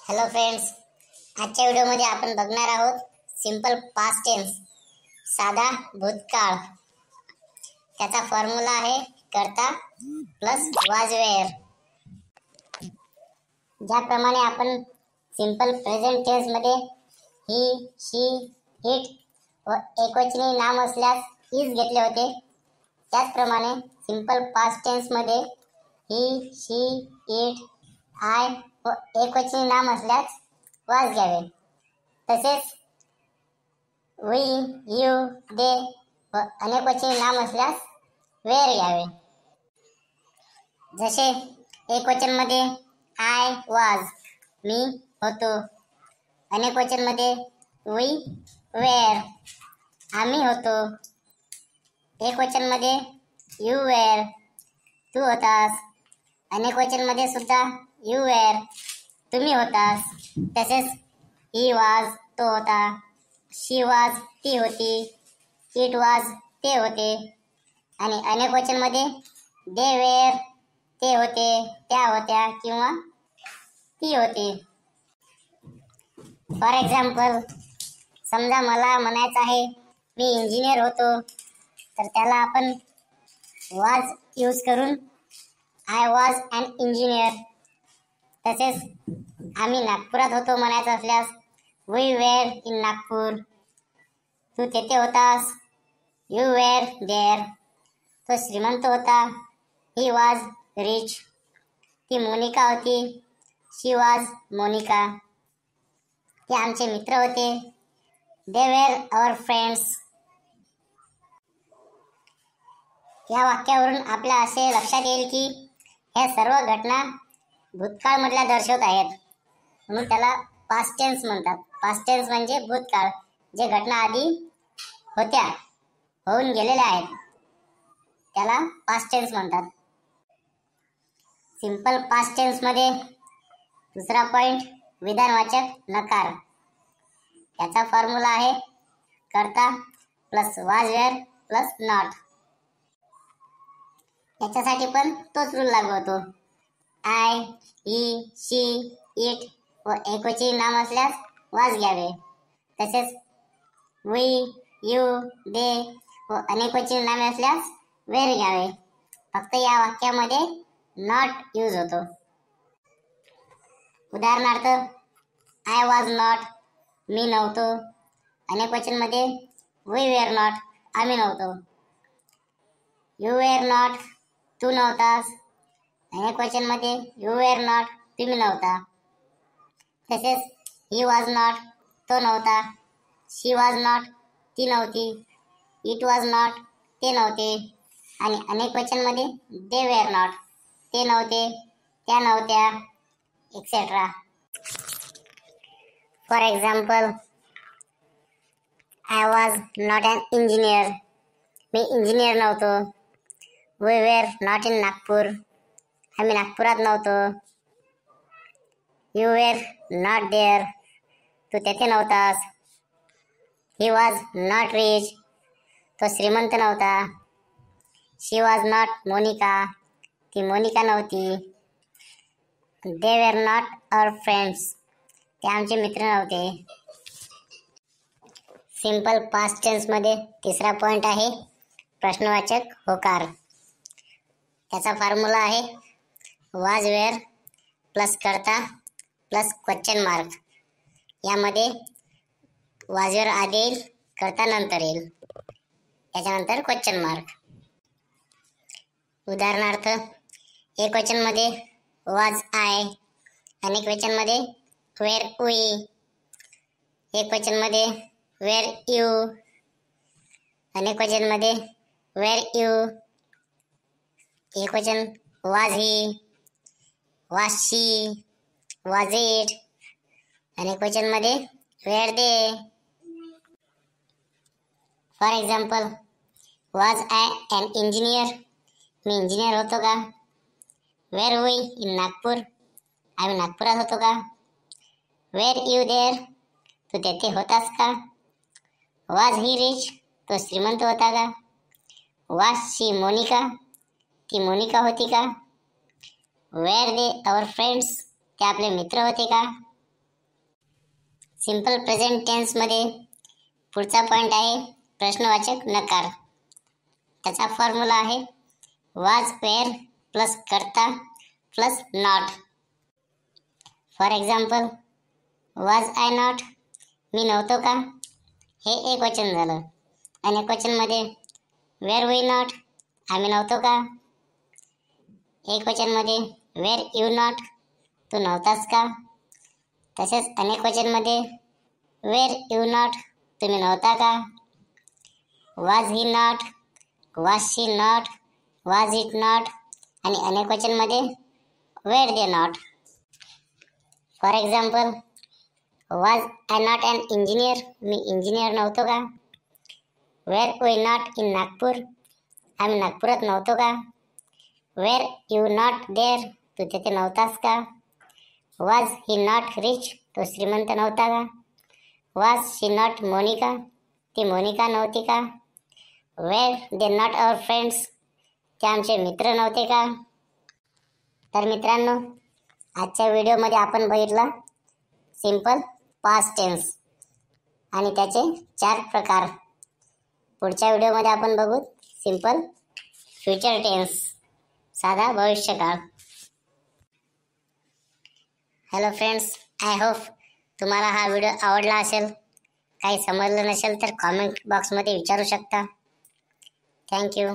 Hello friends, आजच्या व्हिडिओमध्ये आपण बघणार आहोत सिंपल पास्ट टेन्स, साधा भूतकाळ. त्याचा फॉर्म्युला आहे करता प्लस वॉज वेअर. ज्याप्रमाणे आपण सिंपल प्रेझेंट टेन्स मध्ये ही, शी, इट व एकवचनी नाम असल्यास इज घेतले होते, त्याचप्रमाणे सिंपल पास्ट टेन्स मध्ये ही, शी, इट, आय व एकवचनी नाम असल्यास वाज घ्यावे. तसेच वी, यू, दे व अनेकवचनी नाम असल्यास वेअर घ्यावे. जसे एकवचन मध्ये आय वाज, मी होतो. अनेकवचन मध्ये वी वेअर, आम्ही होतो. एकवचन मध्ये यू वेअर, तू होतास. अनेकवचन मध्ये सुद्धा यू वेअर, तुम्ही होतास. तसेच ही वाज, तो होता. शी वाज, ती होती. इट वाज, ते होते. आणि अनेकवचन मध्ये दे वेअर, ते होते, त्या होत्या किंवा ती होती. फॉर एक्झाम्पल, समजा मला म्हणायचं आहे मी इंजिनियर होतो, तर त्याला आपण वाज यूज करून आय वॉज अन इंजिनियर. तसेच आम्ही नागपुरात होतो म्हणायचं असल्यास वी वेअर इन नागपूर. तू तेथे होतास, यू वेअर देअर. तो श्रीमंत होता, ही वॉज रिच. ती मोनिका होती, शी वॉज मोनिका. ते आमचे मित्र होते, दे वेअर आवर फ्रेंड्स. या वाक्यावरून आपल्या असे लक्षात येईल की ह्या सर्व घटना भूतकाळ मधल्या दर्शवत आहेत, म्हणून त्याला पास्ट टेन्स म्हणतात. पास्ट टेन्स म्हणजे भूतकाळ, जे घटना आधी होत्या, होऊन गेलेल्या आहेत, त्याला पास्ट टेन्स म्हणतात. सिंपल पास्ट टेन्स मध्ये दुसरा पॉइंट विधानवाचक नकार. त्याचा फॉर्म्युला आहे करता plus was were plus not. याच्यासाठी पण तोच रूल लागू होतो. आय, ही, शी, इट व एकवचनी नाम असल्यास वाज घ्यावे. तसेच वी, यू, दे व अनेकवचनी नामे असल्यास वेअर घ्यावे. फक्त या वाक्यामध्ये नॉट यूज होतो. उदाहरणार्थ, आय वॉज नॉट, मी नव्हतो. अनेकवचन मध्ये वी वेअर नॉट, आम्ही नव्हतो. यू वेअर नॉट, तू नव्हतास. अनेकवचन मध्ये यू वेअर नॉट, तुम्ही नव्हता. तसेच ही वॉज नॉट, तो नव्हता. शी वॉज नॉट, ती नव्हती. इट वॉज नॉट, ते नव्हते. आणि अनेकवचन मध्ये दे वेअर नॉट, ते नव्हते, त्या नव्हत्या, etcetera. For example, I was not an engineer, मी इंजिनियर नव्हतो. We were not in Nagpur, आम्ही नागपुरात नव्हतो. यू वेअर नॉट देअर, तू तेथे नव्हतास. ही वॉज नॉट रिच, तो श्रीमंत नव्हता. शी वॉज नॉट मोनिका, ती मोनिका नव्हती. They were not our friends, ते आमचे मित्र नव्हते. सिंपल पास्ट टेन्स मध्ये तिसरा पॉइंट आहे प्रश्नवाचक होकार. त्याचा फॉर्म्युला आहे वाज वेअर प्लस करता प्लस क्वेश्चन मार्क. यामध्ये वाज वेअर आधी येईल, करता नंतर येईल, त्याच्यानंतर क्वेश्चन मार्क. उदाहरणार्थ, एकवचन मध्ये वाज आय, अनेकवचन मध्ये वेअर वी. एकवचन मध्ये वेअर यू, अनेकवचन मध्ये वेअर यू. एकवचन वाज ही, वाज शी, वाज इट. अनेकवचन मध्ये where they. For example, was I N engineer, मी इंजिनियर होतो का. वेअर वी इन नागपूर, आम्ही नागपुरात होतो का. वेअर यू देअर, तू तेथे होतास का. वाज ही रिच, तो श्रीमंत होता का. वाज शी मोनिका, ती मोनिका होती का. वेअर दे आवर फ्रेंड्स, ते आपले मित्र होते का. सिंपल प्रेझेंट टेन्समध्ये पुढचा पॉइंट आहे प्रश्नवाचक नकार. त्याचा फॉर्म्युला आहे वाज वेअर प्लस कर्ता plus not. For example, was I not, मी नव्हतो का, हे एक वचन झालं. अनेक वचनमध्ये वेअर वी नॉट, आम्ही नव्हतो का. एक वचनमध्ये वेअर यू नॉट, तू नव्हतास का. तसेच अनेक वचनमध्ये वेअर यू नॉट, तुम्ही नव्हता का. वाज he not, was she not, was it not आणि अनेक वचनमध्ये were they not. For example, was I not an engineer, मी इंजिनियर नव्हतो का. Were we not in Nagpur, आम्ही नागपुरात नव्हतो का. वेअर यू नॉट देअर, तू तिथे नव्हतास का. वाज ही नॉट रिच, तो श्रीमंत नव्हता का. वाज शी नॉट मोनिका, ती मोनिका नव्हती का. Were they not our friends, ते आमचे मित्र नव्हते का. तर मित्रांनो, आजच्या व्हिडिओमध्ये आपण बघितलं सिंपल पास्ट टेन्स आणि त्याचे 4 प्रकार. पुढच्या व्हिडिओमध्ये आपण बघू सिंपल फ्युचर टेन्स, साधा भविष्यकाळ. हॅलो फ्रेंड्स, आय होप तुम्हाला हा व्हिडिओ आवडला असेल. काही समजलं नसेल तर कॉमेंट बॉक्समध्ये विचारू शकता. थँक्यू.